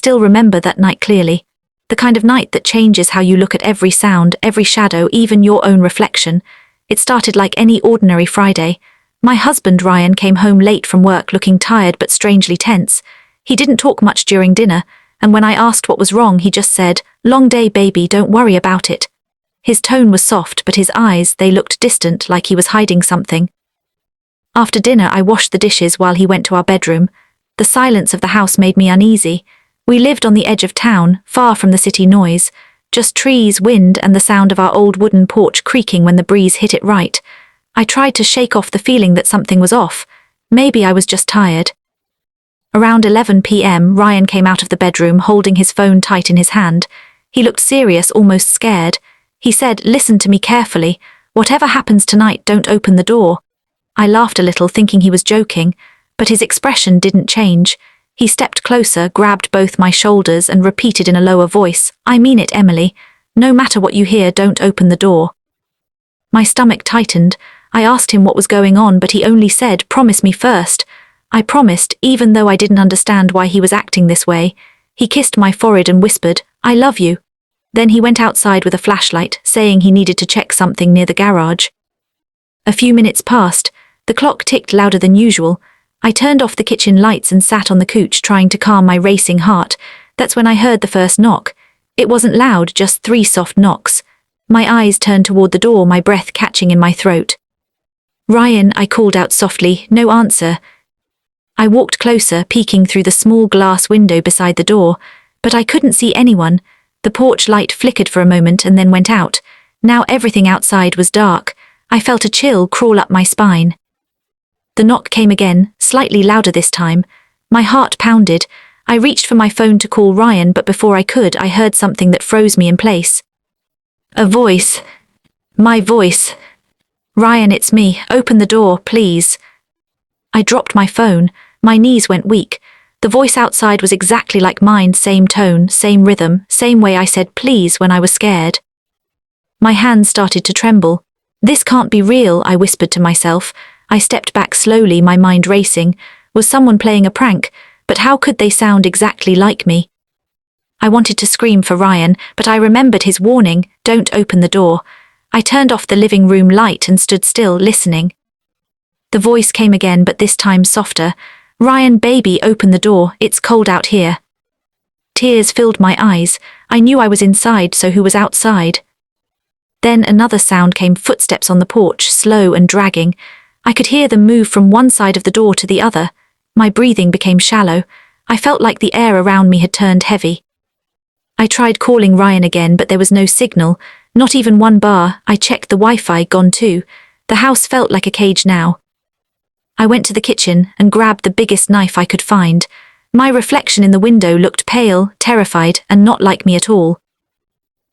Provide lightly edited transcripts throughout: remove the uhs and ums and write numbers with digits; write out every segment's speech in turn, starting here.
still remember that night clearly. The kind of night that changes how you look at every sound, every shadow, even your own reflection. It started like any ordinary Friday. My husband Ryan came home late from work looking tired but strangely tense. He didn't talk much during dinner, and when I asked what was wrong he just said, "Long day, baby, don't worry about it." His tone was soft, but his eyes, they looked distant, like he was hiding something. After dinner I washed the dishes while he went to our bedroom. The silence of the house made me uneasy. We lived on the edge of town, far from the city noise. Just trees, wind, and the sound of our old wooden porch creaking when the breeze hit it right. I tried to shake off the feeling that something was off. Maybe I was just tired. Around 11 p.m, Ryan came out of the bedroom holding his phone tight in his hand. He looked serious, almost scared. He said, "Listen to me carefully. Whatever happens tonight, don't open the door." I laughed a little, thinking he was joking, but his expression didn't change. He stepped closer, grabbed both my shoulders, and repeated in a lower voice, "I mean it, Emily. No matter what you hear, don't open the door." My stomach tightened. I asked him what was going on, but he only said, "Promise me first." I promised, even though I didn't understand why he was acting this way. He kissed my forehead and whispered, "I love you." Then he went outside with a flashlight, saying he needed to check something near the garage. A few minutes passed. The clock ticked louder than usual. I turned off the kitchen lights and sat on the couch trying to calm my racing heart. That's when I heard the first knock. It wasn't loud, just 3 soft knocks. My eyes turned toward the door, my breath catching in my throat. "Ryan," I called out softly. No answer. I walked closer, peeking through the small glass window beside the door, but I couldn't see anyone. The porch light flickered for a moment and then went out. Now everything outside was dark. I felt a chill crawl up my spine. The knock came again, slightly louder this time. My heart pounded. I reached for my phone to call Ryan, but before I could, I heard something that froze me in place. A voice. My voice. "Ryan, it's me. Open the door, please." I dropped my phone. My knees went weak. The voice outside was exactly like mine, same tone, same rhythm, same way I said please when I was scared. My hands started to tremble. "This can't be real," I whispered to myself. I stepped back slowly, my mind racing. Was someone playing a prank? But how could they sound exactly like me? I wanted to scream for Ryan, but I remembered his warning, "Don't open the door." I turned off the living room light and stood still, listening. The voice came again, but this time softer. "Ryan, baby, open the door. It's cold out here." Tears filled my eyes. I knew I was inside, so who was outside? Then another sound came, footsteps on the porch, slow and dragging. I could hear them move from one side of the door to the other. My breathing became shallow. I felt like the air around me had turned heavy. I tried calling Ryan again, but there was no signal, not even one bar. I checked the Wi-Fi, gone too. The house felt like a cage now. I went to the kitchen and grabbed the biggest knife I could find. My reflection in the window looked pale, terrified, and not like me at all.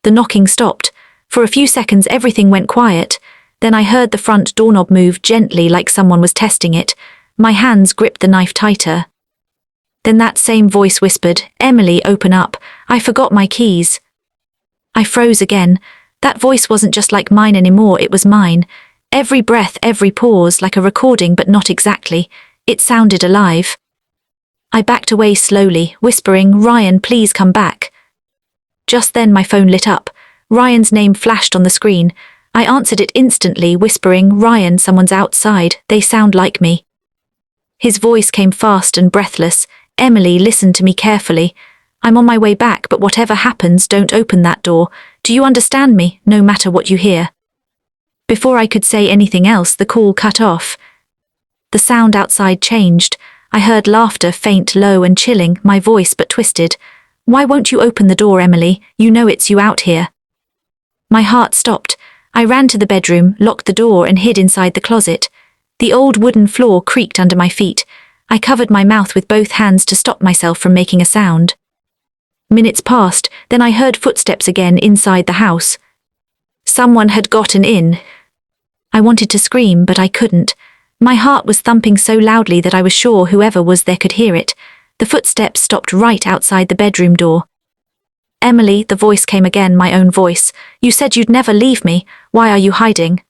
The knocking stopped. For a few seconds everything went quiet. Then I heard the front doorknob move gently, like someone was testing it. My hands gripped the knife tighter. Then that same voice whispered, "Emily, open up. I forgot my keys." I froze again. That voice wasn't just like mine anymore, it was mine. Every breath, every pause, like a recording, but not exactly. It sounded alive. I backed away slowly, whispering, "Ryan, please come back." Just then my phone lit up. Ryan's name flashed on the screen. I answered it instantly, whispering, "Ryan, someone's outside. They sound like me." His voice came fast and breathless. "Emily, listen to me carefully. I'm on my way back, but whatever happens, don't open that door. Do you understand me, no matter what you hear?" Before I could say anything else, the call cut off. The sound outside changed. I heard laughter, faint, low and chilling, my voice but twisted. "Why won't you open the door, Emily? You know it's you out here." My heart stopped. I ran to the bedroom, locked the door and hid inside the closet. The old wooden floor creaked under my feet. I covered my mouth with both hands to stop myself from making a sound. Minutes passed, then I heard footsteps again inside the house. Someone had gotten in. I wanted to scream, but I couldn't. My heart was thumping so loudly that I was sure whoever was there could hear it. The footsteps stopped right outside the bedroom door. "Emily," the voice came again, my own voice. "You said you'd never leave me. Why are you hiding?"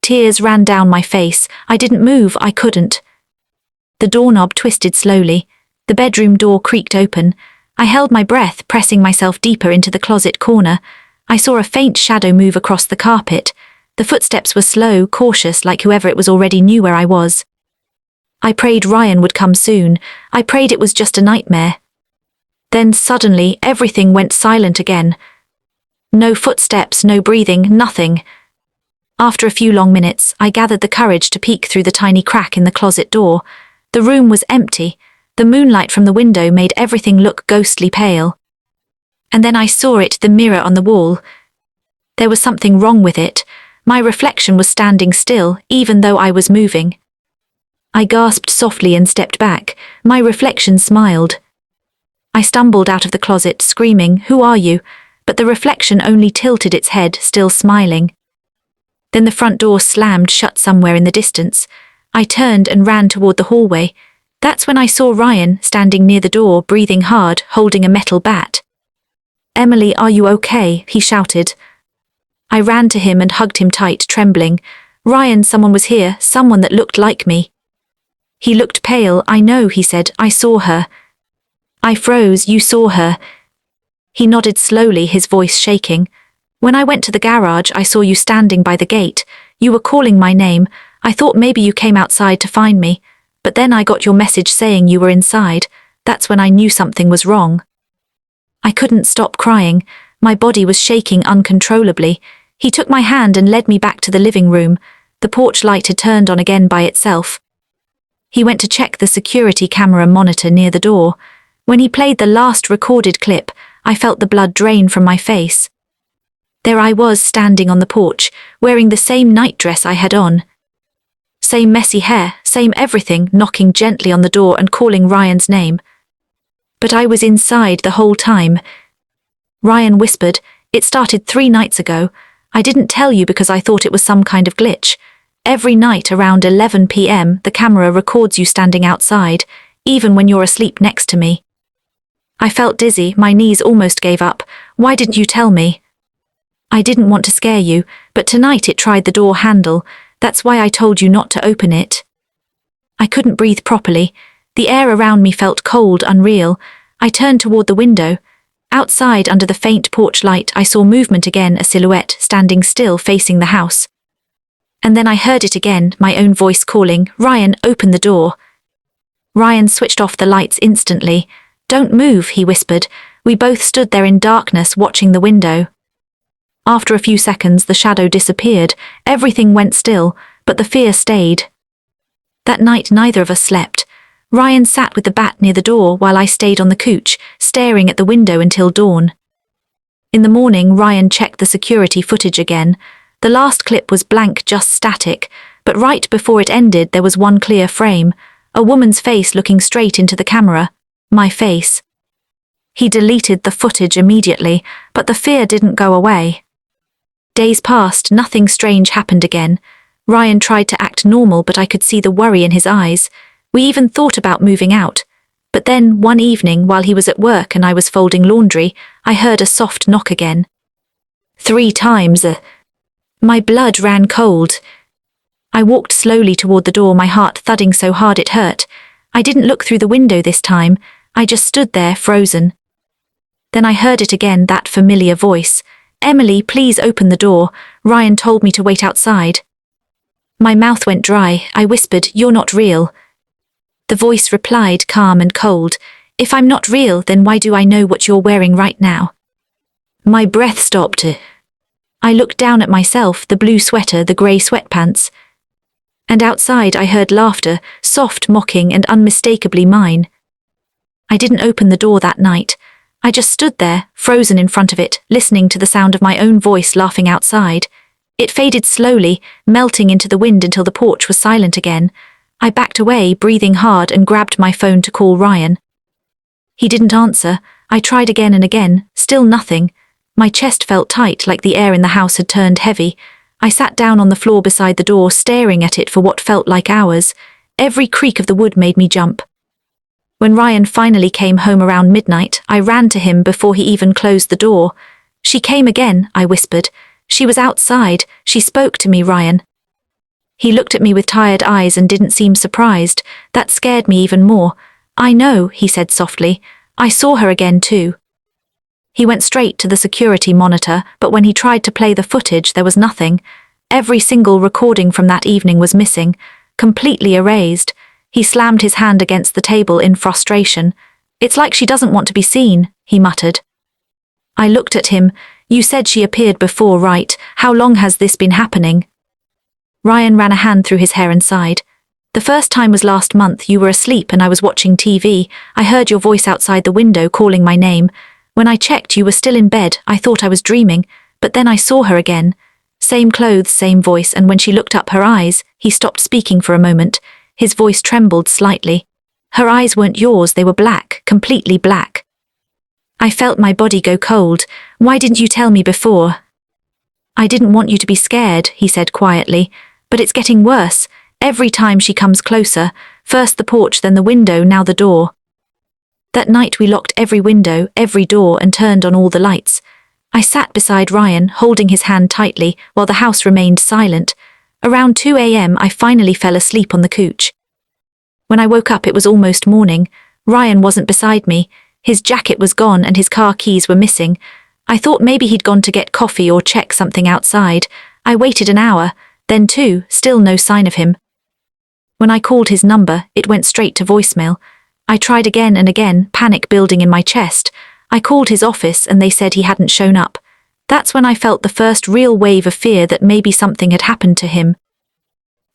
Tears ran down my face. I didn't move, I couldn't. The doorknob twisted slowly. The bedroom door creaked open. I held my breath, pressing myself deeper into the closet corner. I saw a faint shadow move across the carpet. The footsteps were slow, cautious, like whoever it was already knew where I was. I prayed Ryan would come soon. I prayed it was just a nightmare. Then suddenly, everything went silent again. No footsteps, no breathing, nothing. After a few long minutes, I gathered the courage to peek through the tiny crack in the closet door. The room was empty. The moonlight from the window made everything look ghostly pale. And then I saw it, the mirror on the wall. There was something wrong with it. My reflection was standing still, even though I was moving. I gasped softly and stepped back. My reflection smiled. I stumbled out of the closet, screaming, "Who are you?" But the reflection only tilted its head, still smiling. Then the front door slammed shut somewhere in the distance. I turned and ran toward the hallway. That's when I saw Ryan, standing near the door, breathing hard, holding a metal bat. "Emily, are you okay?" he shouted. I ran to him and hugged him tight, trembling. "Ryan, someone was here, someone that looked like me." He looked pale. "I know," he said. "I saw her." I froze. "You saw her?" He nodded slowly, his voice shaking. "When I went to the garage, I saw you standing by the gate. You were calling my name. I thought maybe you came outside to find me. But then I got your message saying you were inside. That's when I knew something was wrong." I couldn't stop crying. My body was shaking uncontrollably. He took my hand and led me back to the living room. The porch light had turned on again by itself. He went to check the security camera monitor near the door. When he played the last recorded clip, I felt the blood drain from my face. There I was, standing on the porch, wearing the same nightdress I had on. Same messy hair, same everything, knocking gently on the door and calling Ryan's name. But I was inside the whole time. Ryan whispered, "It started 3 nights ago. I didn't tell you because I thought it was some kind of glitch. Every night around 11 p.m. the camera records you standing outside, even when you're asleep next to me." I felt dizzy, my knees almost gave up. "Why didn't you tell me?" "I didn't want to scare you, but tonight it tried the door handle. That's why I told you not to open it." I couldn't breathe properly. The air around me felt cold, unreal. I turned toward the window. Outside, under the faint porch light, I saw movement again, a silhouette standing still facing the house. And then I heard it again, my own voice calling, "Ryan, open the door." Ryan switched off the lights instantly. "Don't move," he whispered. We both stood there in darkness, watching the window. After a few seconds, the shadow disappeared. Everything went still, but the fear stayed. That night, neither of us slept. Ryan sat with the bat near the door while I stayed on the couch, staring at the window until dawn. In the morning, Ryan checked the security footage again. The last clip was blank, just static, but right before it ended there was one clear frame, a woman's face looking straight into the camera. My face. He deleted the footage immediately, but the fear didn't go away. Days passed, nothing strange happened again. Ryan tried to act normal, but I could see the worry in his eyes. We even thought about moving out. But then, one evening, while he was at work and I was folding laundry, I heard a soft knock again. 3 times. My blood ran cold. I walked slowly toward the door, my heart thudding so hard it hurt. I didn't look through the window this time. I just stood there, frozen. Then I heard it again, that familiar voice. "Emily, please open the door. Ryan told me to wait outside." My mouth went dry. I whispered, "You're not real." The voice replied, calm and cold, "If I'm not real, then why do I know what you're wearing right now?" My breath stopped. I looked down at myself, the blue sweater, the grey sweatpants. And outside I heard laughter, soft, mocking, and unmistakably mine. I didn't open the door that night. I just stood there, frozen in front of it, listening to the sound of my own voice laughing outside. It faded slowly, melting into the wind until the porch was silent again. I backed away, breathing hard, and grabbed my phone to call Ryan. He didn't answer. I tried again and again, still nothing. My chest felt tight, like the air in the house had turned heavy. I sat down on the floor beside the door, staring at it for what felt like hours. Every creak of the wood made me jump. When Ryan finally came home around midnight, I ran to him before he even closed the door. "She came again," I whispered. "She was outside. She spoke to me, Ryan." He looked at me with tired eyes and didn't seem surprised. That scared me even more. "I know," he said softly. I saw her again too. He went straight to the security monitor, but when he tried to play the footage, there was nothing. Every single recording from that evening was missing, completely erased. He slammed his hand against the table in frustration. It's like she doesn't want to be seen, he muttered. I looked at him. You said she appeared before, right? How long has this been happening? Ryan ran a hand through his hair and sighed. The first time was last month. You were asleep and I was watching TV. I heard your voice outside the window calling my name. When I checked, you were still in bed. I thought I was dreaming, but then I saw her again. Same clothes, same voice, and when she looked up, her eyes— He stopped speaking for a moment. His voice trembled slightly. Her eyes weren't yours, they were black, completely black. I felt my body go cold. Why didn't you tell me before? I didn't want you to be scared, he said quietly, but it's getting worse. Every time she comes closer, first the porch, then the window, now the door. That night we locked every window, every door, and turned on all the lights. I sat beside Ryan, holding his hand tightly, while the house remained silent. Around 2 a.m. I finally fell asleep on the couch. When I woke up, it was almost morning. Ryan wasn't beside me. His jacket was gone and his car keys were missing. I thought maybe he'd gone to get coffee or check something outside. I waited an hour, then two, still no sign of him. When I called his number, it went straight to voicemail. I tried again and again, panic building in my chest. I called his office and they said he hadn't shown up. That's when I felt the first real wave of fear that maybe something had happened to him.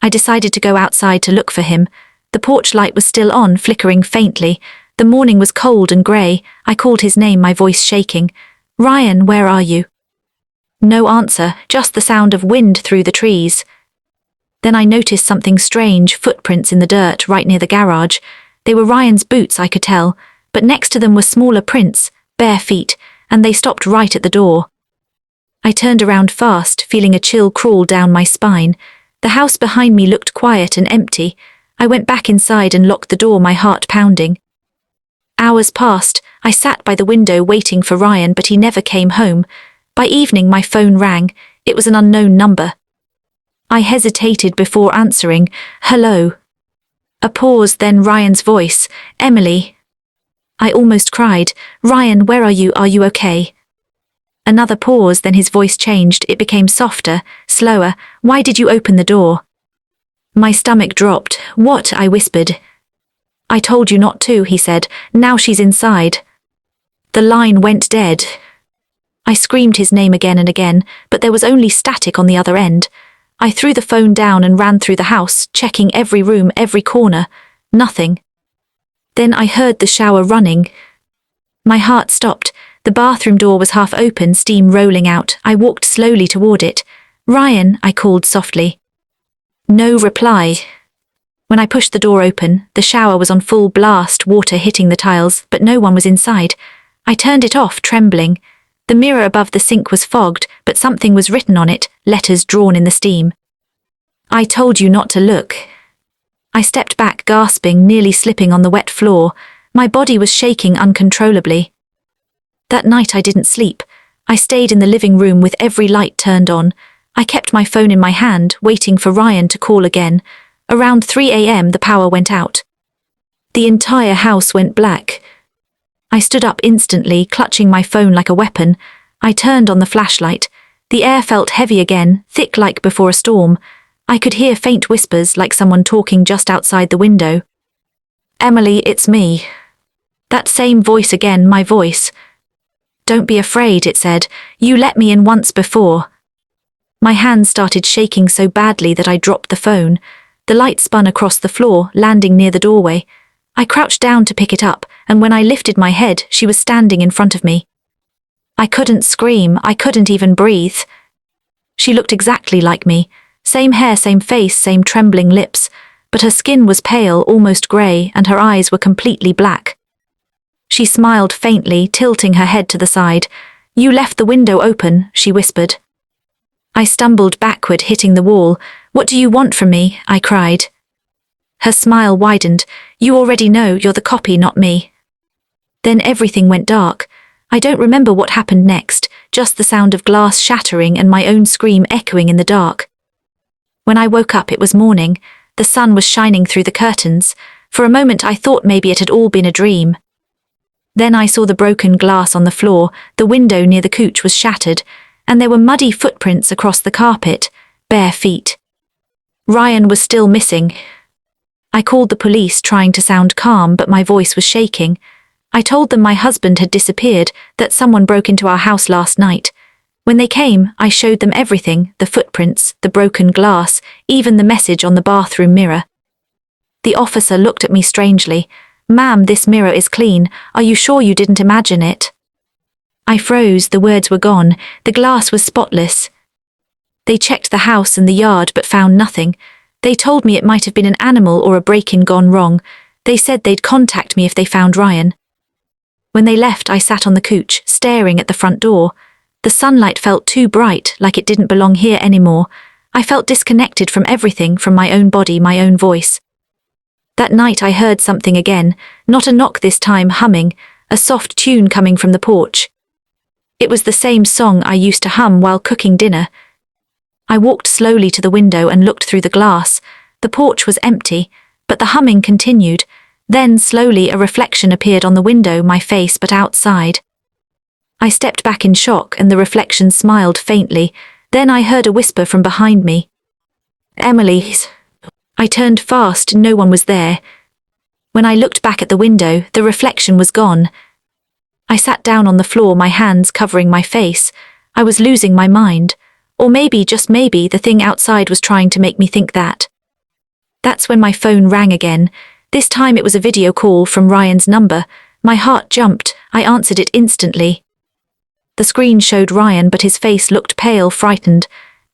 I decided to go outside to look for him. The porch light was still on, flickering faintly. The morning was cold and grey. I called his name, my voice shaking. Ryan, where are you? No answer, just the sound of wind through the trees. Then I noticed something strange, footprints in the dirt right near the garage. They were Ryan's boots, I could tell, but next to them were smaller prints, bare feet, and they stopped right at the door. I turned around fast, feeling a chill crawl down my spine. The house behind me looked quiet and empty. I went back inside and locked the door, my heart pounding. Hours passed. I sat by the window waiting for Ryan, but he never came home. By evening, my phone rang. It was an unknown number. I hesitated before answering. Hello. A pause, then Ryan's voice. Emily. I almost cried. Ryan, where are you? Are you okay? Another pause, then his voice changed. It became softer, slower. Why did you open the door? My stomach dropped. What? I whispered. I told you not to, he said. Now she's inside. The line went dead. I screamed his name again and again, but there was only static on the other end. I threw the phone down and ran through the house, checking every room, every corner. Nothing. Then I heard the shower running. My heart stopped. The bathroom door was half open, steam rolling out. I walked slowly toward it. Ryan, I called softly. No reply. When I pushed the door open, the shower was on full blast, water hitting the tiles, but no one was inside. I turned it off, trembling. The mirror above the sink was fogged, but something was written on it, letters drawn in the steam. I told you not to look. I stepped back, gasping, nearly slipping on the wet floor. My body was shaking uncontrollably. That night I didn't sleep. I stayed in the living room with every light turned on. I kept my phone in my hand, waiting for Ryan to call again. Around 3 a.m. the power went out. The entire house went black. I stood up instantly, clutching my phone like a weapon. I turned on the flashlight. The air felt heavy again, thick like before a storm. I could hear faint whispers like someone talking just outside the window. Emily, it's me. That same voice again, my voice. Don't be afraid, it said. You let me in once before. My hands started shaking so badly that I dropped the phone. The light spun across the floor, landing near the doorway. I crouched down to pick it up, and when I lifted my head, she was standing in front of me. I couldn't scream, I couldn't even breathe. She looked exactly like me. Same hair, same face, same trembling lips, but her skin was pale, almost grey, and her eyes were completely black. She smiled faintly, tilting her head to the side. You left the window open, she whispered. I stumbled backward, hitting the wall. What do you want from me? I cried. Her smile widened. You already know, you're the copy, not me. Then everything went dark. I don't remember what happened next, just the sound of glass shattering and my own scream echoing in the dark. When I woke up, it was morning. The sun was shining through the curtains. For a moment I thought maybe it had all been a dream. Then I saw the broken glass on the floor, the window near the couch was shattered, and there were muddy footprints across the carpet, bare feet. Ryan was still missing. I called the police, trying to sound calm, but my voice was shaking. I told them my husband had disappeared, that someone broke into our house last night. When they came, I showed them everything, the footprints, the broken glass, even the message on the bathroom mirror. The officer looked at me strangely. "Ma'am, this mirror is clean. Are you sure you didn't imagine it?" I froze, the words were gone, the glass was spotless. They checked the house and the yard but found nothing. They told me it might have been an animal or a break-in gone wrong. They said they'd contact me if they found Ryan. When they left, I sat on the couch, staring at the front door. The sunlight felt too bright, like it didn't belong here anymore. I felt disconnected from everything, from my own body, my own voice. That night I heard something again, not a knock this time, humming, a soft tune coming from the porch. It was the same song I used to hum while cooking dinner. I walked slowly to the window and looked through the glass. The porch was empty, but the humming continued. Then, slowly, a reflection appeared on the window, my face, but outside. I stepped back in shock, and the reflection smiled faintly. Then I heard a whisper from behind me. "Emily's." I turned fast, no one was there. When I looked back at the window, the reflection was gone. I sat down on the floor, my hands covering my face. I was losing my mind. Or maybe, just maybe, the thing outside was trying to make me think that. That's when my phone rang again. This time it was a video call from Ryan's number. My heart jumped. I answered it instantly. The screen showed Ryan, but his face looked pale, frightened.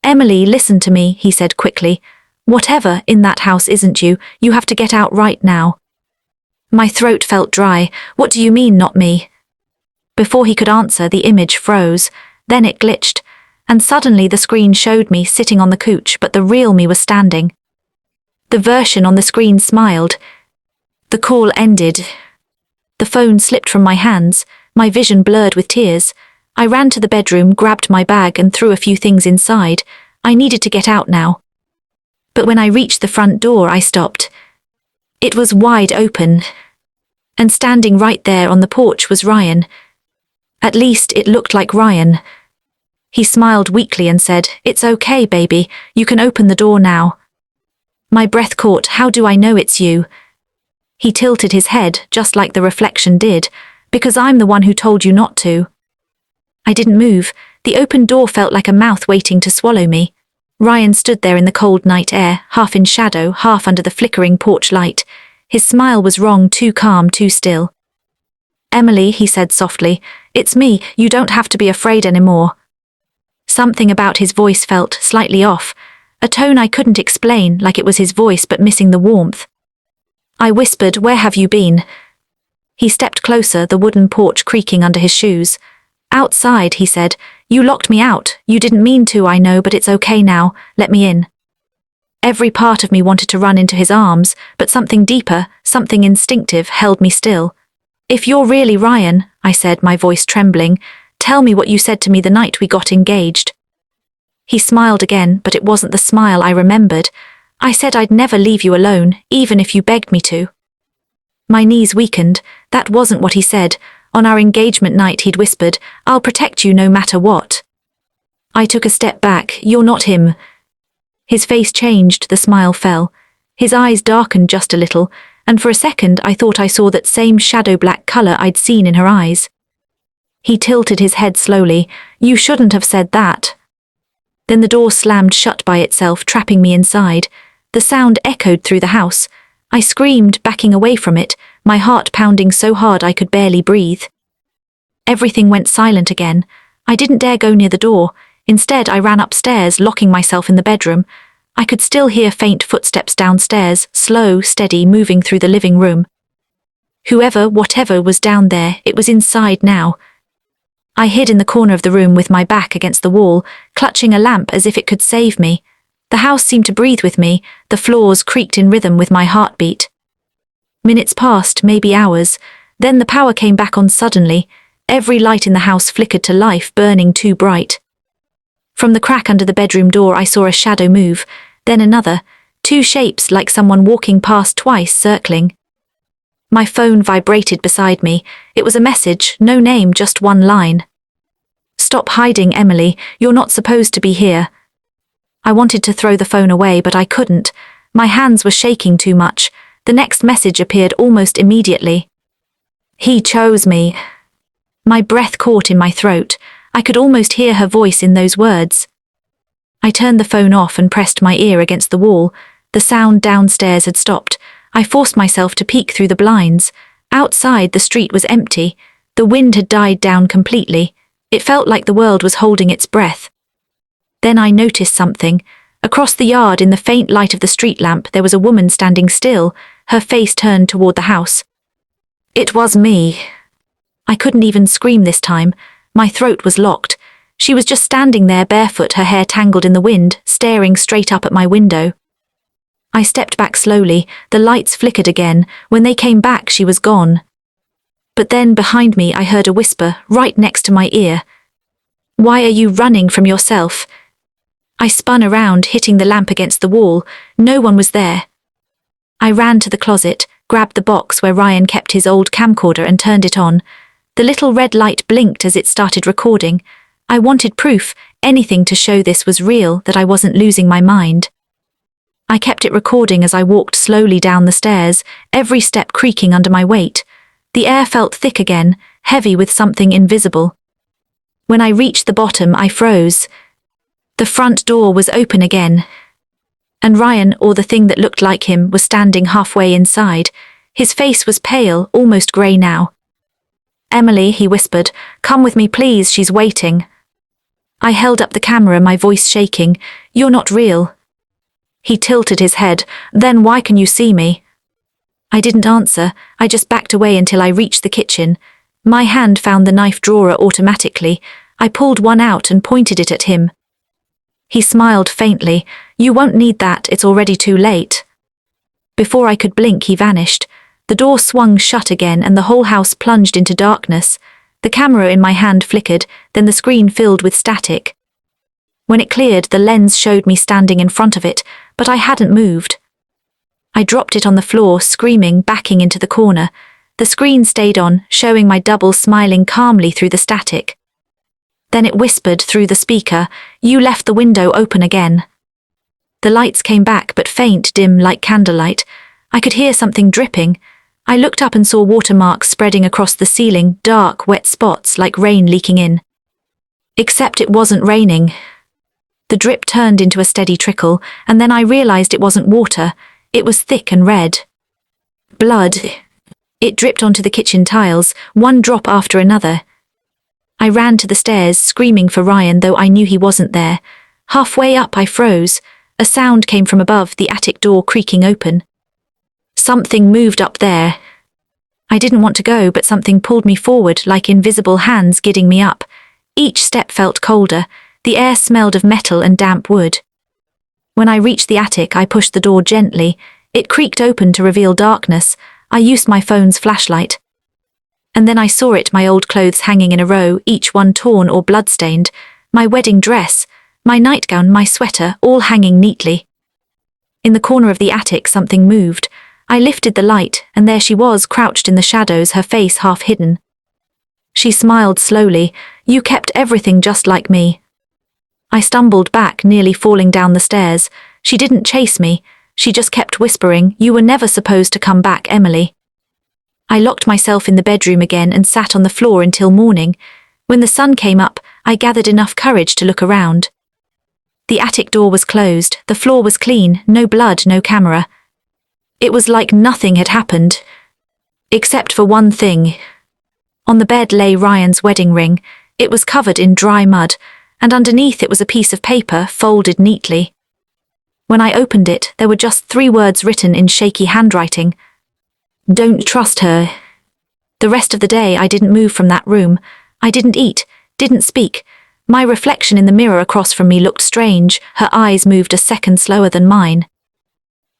"Emily, listen to me," he said quickly. "Whatever in that house isn't you. You have to get out right now." My throat felt dry. "What do you mean, not me?" Before he could answer, the image froze. Then it glitched. And suddenly the screen showed me sitting on the couch, but the real me was standing. The version on the screen smiled. The call ended. The phone slipped from my hands, my vision blurred with tears. I ran to the bedroom, grabbed my bag and threw a few things inside. I needed to get out now. But when I reached the front door, I stopped. It was wide open. And standing right there on the porch was Ryan. At least it looked like Ryan. He smiled weakly and said, "It's okay, baby. You can open the door now." My breath caught. "How do I know it's you?" He tilted his head, just like the reflection did. "Because I'm the one who told you not to." I didn't move. The open door felt like a mouth waiting to swallow me. Ryan stood there in the cold night air, half in shadow, half under the flickering porch light. His smile was wrong, too calm, too still. "Emily," he said softly, "it's me. You don't have to be afraid anymore." Something about his voice felt slightly off, a tone I couldn't explain, like it was his voice but missing the warmth. I whispered, "Where have you been?" He stepped closer, the wooden porch creaking under his shoes. "Outside," he said. "You locked me out. You didn't mean to, I know, but it's okay now. Let me in." Every part of me wanted to run into his arms, but something deeper, something instinctive, held me still. "If you're really Ryan," I said, my voice trembling, "tell me what you said to me the night we got engaged." He smiled again, but it wasn't the smile I remembered. "I said I'd never leave you alone, even if you begged me to." My knees weakened. That wasn't what he said. On our engagement night he'd whispered, "I'll protect you no matter what." I took a step back. "You're not him." His face changed, the smile fell. His eyes darkened just a little, and for a second I thought I saw that same shadow-black color I'd seen in her eyes. He tilted his head slowly. "You shouldn't have said that." Then the door slammed shut by itself, trapping me inside. The sound echoed through the house. I screamed, backing away from it, my heart pounding so hard I could barely breathe. Everything went silent again. I didn't dare go near the door. Instead, I ran upstairs, locking myself in the bedroom. I could still hear faint footsteps downstairs, slow, steady, moving through the living room. Whoever, whatever was down there, it was inside now. I hid in the corner of the room with my back against the wall, clutching a lamp as if it could save me. The house seemed to breathe with me, the floors creaked in rhythm with my heartbeat. Minutes passed, maybe hours. Then the power came back on suddenly. Every light in the house flickered to life, burning too bright. From the crack under the bedroom door I saw a shadow move, then another, two shapes like someone walking past twice, circling. My phone vibrated beside me. It was a message, no name, just one line. "Stop hiding, Emily. You're not supposed to be here." I wanted to throw the phone away, but I couldn't. My hands were shaking too much. The next message appeared almost immediately. "He chose me." My breath caught in my throat. I could almost hear her voice in those words. I turned the phone off and pressed my ear against the wall. The sound downstairs had stopped. I forced myself to peek through the blinds. Outside, the street was empty. The wind had died down completely. It felt like the world was holding its breath. Then I noticed something. Across the yard, in the faint light of the street lamp, there was a woman standing still, her face turned toward the house. It was me. I couldn't even scream this time. My throat was locked. She was just standing there barefoot, her hair tangled in the wind, staring straight up at my window. I stepped back slowly. The lights flickered again. When they came back, she was gone. But then behind me I heard a whisper, right next to my ear. "Why are you running from yourself?" I spun around, hitting the lamp against the wall. No one was there. I ran to the closet, grabbed the box where Ryan kept his old camcorder and turned it on. The little red light blinked as it started recording. I wanted proof, anything to show this was real, that I wasn't losing my mind. I kept it recording as I walked slowly down the stairs, every step creaking under my weight. The air felt thick again, heavy with something invisible. When I reached the bottom, I froze. The front door was open again. And Ryan, or the thing that looked like him, was standing halfway inside. His face was pale, almost grey now. "Emily," he whispered, "come with me please, she's waiting." I held up the camera, my voice shaking. "You're not real." He tilted his head. "Then why can you see me?" I didn't answer. I just backed away until I reached the kitchen. My hand found the knife drawer automatically. I pulled one out and pointed it at him. He smiled faintly. "You won't need that, it's already too late." Before I could blink, he vanished. The door swung shut again and the whole house plunged into darkness. The camera in my hand flickered, then the screen filled with static. When it cleared, the lens showed me standing in front of it, but I hadn't moved. I dropped it on the floor, screaming, backing into the corner. The screen stayed on, showing my double smiling calmly through the static. Then it whispered through the speaker, "You left the window open again." The lights came back, but faint, dim, like candlelight. I could hear something dripping. I looked up and saw watermarks spreading across the ceiling, dark, wet spots like rain leaking in. Except it wasn't raining. The drip turned into a steady trickle, and then I realized it wasn't water. It was thick and red. Blood. It dripped onto the kitchen tiles, one drop after another. I ran to the stairs, screaming for Ryan, though I knew he wasn't there. Halfway up, I froze. A sound came from above, the attic door creaking open. Something moved up there. I didn't want to go, but something pulled me forward, like invisible hands guiding me up. Each step felt colder. The air smelled of metal and damp wood. When I reached the attic, I pushed the door gently. It creaked open to reveal darkness. I used my phone's flashlight. And then I saw it, my old clothes hanging in a row, each one torn or blood-stained. My wedding dress, my nightgown, my sweater, all hanging neatly. In the corner of the attic, something moved. I lifted the light, and there she was, crouched in the shadows, her face half hidden. She smiled slowly. "You kept everything just like me." I stumbled back, nearly falling down the stairs. She didn't chase me. She just kept whispering, "You were never supposed to come back, Emily." I locked myself in the bedroom again and sat on the floor until morning. When the sun came up, I gathered enough courage to look around. The attic door was closed, the floor was clean, no blood, no camera. It was like nothing had happened. Except for one thing. On the bed lay Ryan's wedding ring. It was covered in dry mud, and underneath it was a piece of paper folded neatly. When I opened it, there were just 3 words written in shaky handwriting. "Don't trust her." The rest of the day I didn't move from that room. I didn't eat, didn't speak. My reflection in the mirror across from me looked strange. Her eyes moved a second slower than mine.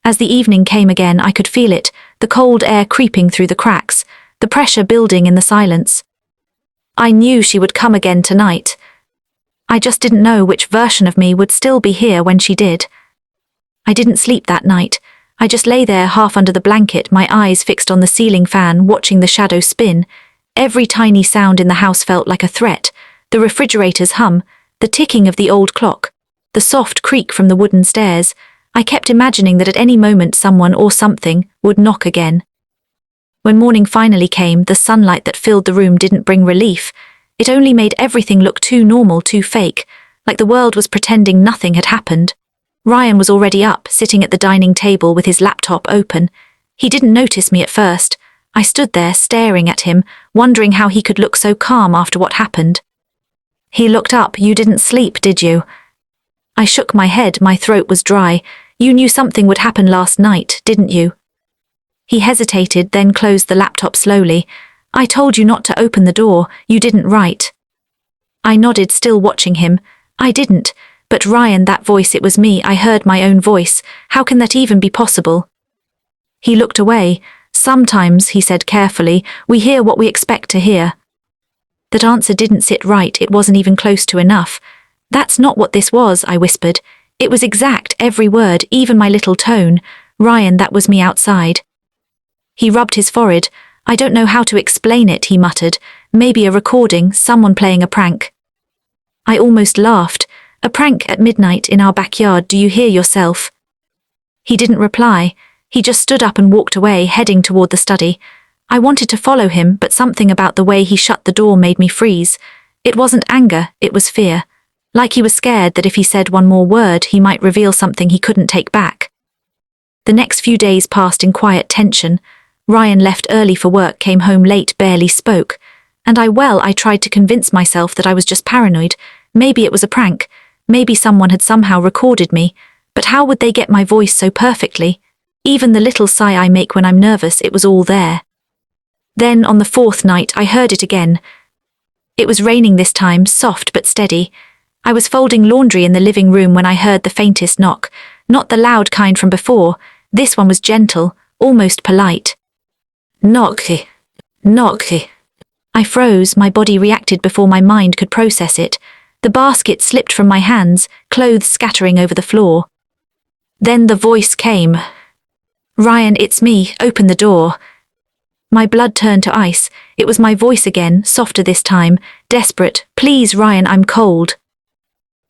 As the evening came again, I could feel it, the cold air creeping through the cracks, the pressure building in the silence. I knew she would come again tonight. I just didn't know which version of me would still be here when she did. I didn't sleep that night. I just lay there half under the blanket, my eyes fixed on the ceiling fan, watching the shadow spin. Every tiny sound in the house felt like a threat. The refrigerator's hum, the ticking of the old clock, the soft creak from the wooden stairs. I kept imagining that at any moment someone or something would knock again. When morning finally came, the sunlight that filled the room didn't bring relief. It only made everything look too normal, too fake, like the world was pretending nothing had happened. Ryan was already up, sitting at the dining table with his laptop open. He didn't notice me at first. I stood there staring at him, wondering how he could look so calm after what happened. He looked up. "You didn't sleep, did you?" I shook my head, my throat was dry. "You knew something would happen last night, didn't you?" He hesitated, then closed the laptop slowly. "I told you not to open the door, you didn't, right?" I nodded, still watching him. "I didn't. But Ryan, that voice, it was me. I heard my own voice. How can that even be possible?" He looked away. "Sometimes," he said carefully, "we hear what we expect to hear." That answer didn't sit right, it wasn't even close to enough. "That's not what this was," I whispered. It was exact, every word, even my little tone. "Ryan, that was me outside." He rubbed his forehead. "I don't know how to explain it," he muttered. "Maybe a recording, someone playing a prank." I almost laughed. "A prank at midnight in our backyard, do you hear yourself?" He didn't reply. He just stood up and walked away, heading toward the study. I wanted to follow him, but something about the way he shut the door made me freeze. It wasn't anger, it was fear. Like he was scared that if he said one more word, he might reveal something he couldn't take back. The next few days passed in quiet tension. Ryan left early for work, came home late, barely spoke. And I tried to convince myself that I was just paranoid. Maybe it was a prank. Maybe someone had somehow recorded me. But how would they get my voice so perfectly? Even the little sigh I make when I'm nervous, it was all there. Then, on the fourth night, I heard it again. It was raining this time, soft but steady. I was folding laundry in the living room when I heard the faintest knock. Not the loud kind from before. This one was gentle, almost polite. "Knock. Knock." I froze, my body reacted before my mind could process it. The basket slipped from my hands, clothes scattering over the floor. Then the voice came. "Ryan, it's me, open the door." My blood turned to ice. It was my voice again, softer this time, desperate. "Please, Ryan, I'm cold."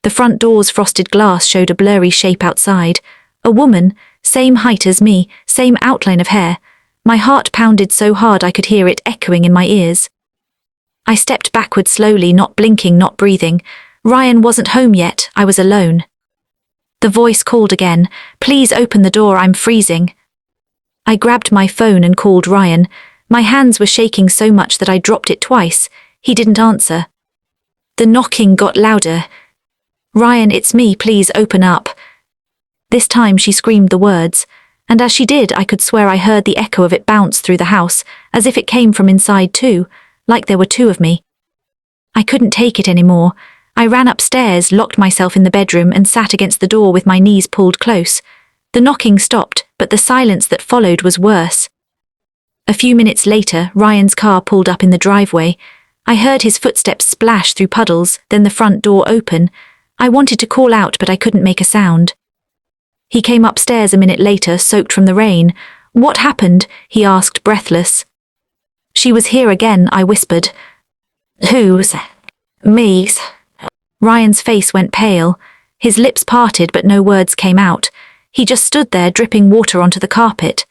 The front door's frosted glass showed a blurry shape outside. A woman, same height as me, same outline of hair. My heart pounded so hard I could hear it echoing in my ears. I stepped backward slowly, not blinking, not breathing. Ryan wasn't home yet, I was alone. The voice called again. "Please open the door, I'm freezing." I grabbed my phone and called Ryan. My hands were shaking so much that I dropped it twice. He didn't answer. The knocking got louder. "Ryan, it's me, please open up." This time she screamed the words, and as she did I could swear I heard the echo of it bounce through the house, as if it came from inside too, like there were two of me. I couldn't take it anymore. I ran upstairs, locked myself in the bedroom and sat against the door with my knees pulled close. The knocking stopped, but the silence that followed was worse. A few minutes later, Ryan's car pulled up in the driveway. I heard his footsteps splash through puddles, then the front door open. I wanted to call out, but I couldn't make a sound. He came upstairs a minute later, soaked from the rain. "What happened?" he asked, breathless. "She was here again," I whispered. "Who's?" "Me's." Ryan's face went pale. His lips parted, but no words came out. He just stood there, dripping water onto the carpet.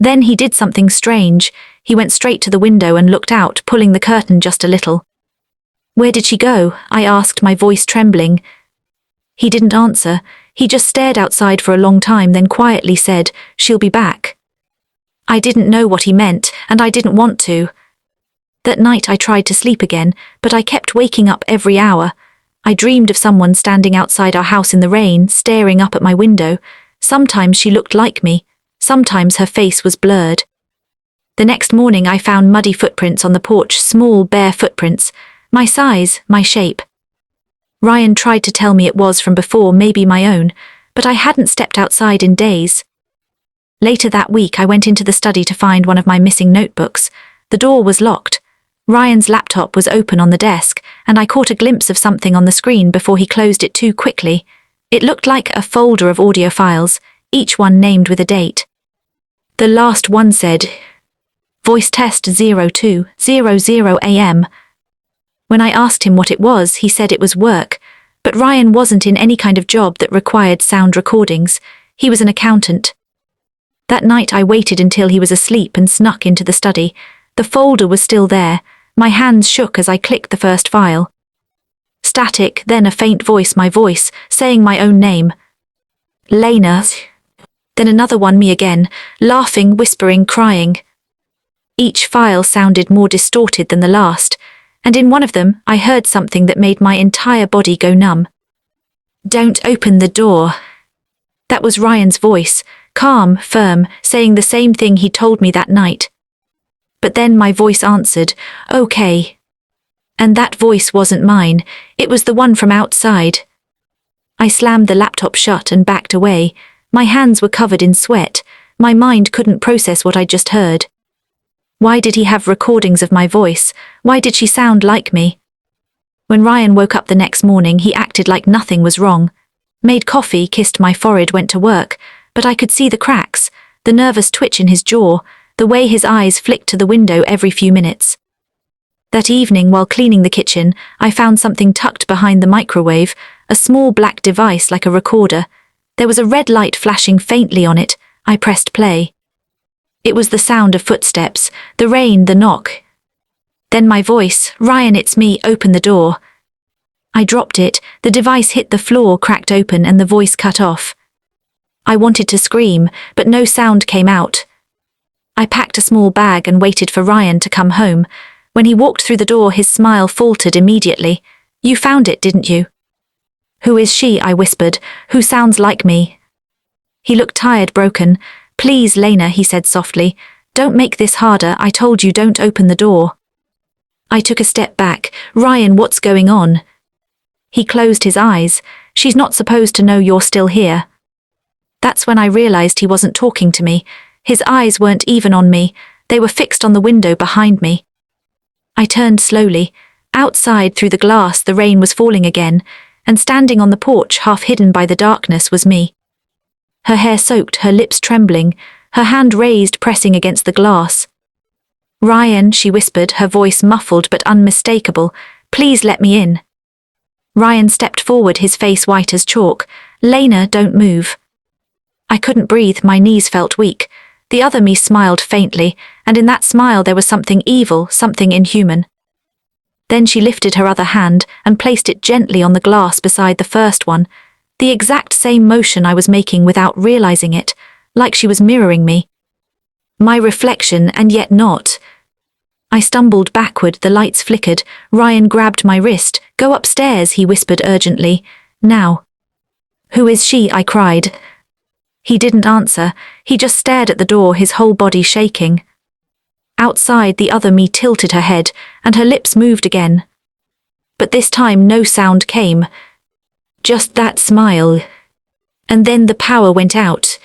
Then he did something strange. He went straight to the window and looked out, pulling the curtain just a little. "Where did she go?" I asked, my voice trembling. He didn't answer. He just stared outside for a long time, then quietly said, "She'll be back." I didn't know what he meant, and I didn't want to. That night I tried to sleep again, but I kept waking up every hour. I dreamed of someone standing outside our house in the rain, staring up at my window. Sometimes she looked like me. Sometimes her face was blurred. The next morning I found muddy footprints on the porch, small, bare footprints. My size, my shape. Ryan tried to tell me it was from before, maybe my own, but I hadn't stepped outside in days. Later that week I went into the study to find one of my missing notebooks. The door was locked. Ryan's laptop was open on the desk, and I caught a glimpse of something on the screen before he closed it too quickly. It looked like a folder of audio files, each one named with a date. The last one said, "Voice test 0200 AM. When I asked him what it was, he said it was work, but Ryan wasn't in any kind of job that required sound recordings. He was an accountant. That night I waited until he was asleep and snuck into the study. The folder was still there. My hands shook as I clicked the first file. Static, then a faint voice, my voice, saying my own name. Lena. Then another one, me again, laughing, whispering, crying. Each file sounded more distorted than the last, and in one of them I heard something that made my entire body go numb. "Don't open the door." That was Ryan's voice, calm, firm, saying the same thing he told me that night. But then my voice answered, "Okay." And that voice wasn't mine, it was the one from outside. I slammed the laptop shut and backed away. My hands were covered in sweat. My mind couldn't process what I'd just heard. Why did he have recordings of my voice? Why did she sound like me? When Ryan woke up the next morning, he acted like nothing was wrong. Made coffee, kissed my forehead, went to work, but I could see the cracks, the nervous twitch in his jaw, the way his eyes flicked to the window every few minutes. That evening, while cleaning the kitchen, I found something tucked behind the microwave, a small black device like a recorder. There was a red light flashing faintly on it. I pressed play. It was the sound of footsteps, the rain, the knock. Then my voice, "Ryan, it's me, open the door." I dropped it, the device hit the floor, cracked open, and the voice cut off. I wanted to scream, but no sound came out. I packed a small bag and waited for Ryan to come home. When he walked through the door, his smile faltered immediately. "You found it, didn't you?" "Who is she?" I whispered. "Who sounds like me?" He looked tired, broken. "Please, Lena," he said softly. "Don't make this harder. I told you, don't open the door." I took a step back. "Ryan, what's going on?" He closed his eyes. "She's not supposed to know you're still here." That's when I realized he wasn't talking to me. His eyes weren't even on me. They were fixed on the window behind me. I turned slowly. Outside, through the glass, the rain was falling again, and standing on the porch, half hidden by the darkness, was me. Her hair soaked, her lips trembling, her hand raised, pressing against the glass. "Ryan," she whispered, her voice muffled but unmistakable. "Please let me in." Ryan stepped forward, his face white as chalk. "Lena, don't move." I couldn't breathe, my knees felt weak. The other me smiled faintly, and in that smile there was something evil, something inhuman. Then she lifted her other hand and placed it gently on the glass beside the first one, the exact same motion I was making without realizing it, like she was mirroring me. My reflection, and yet not. I stumbled backward, the lights flickered. Ryan grabbed my wrist. "Go upstairs," he whispered urgently. "Now." "Who is she?" I cried. He didn't answer. He just stared at the door, his whole body shaking. Outside, the other me tilted her head, and her lips moved again. But this time no sound came. Just that smile. And then the power went out.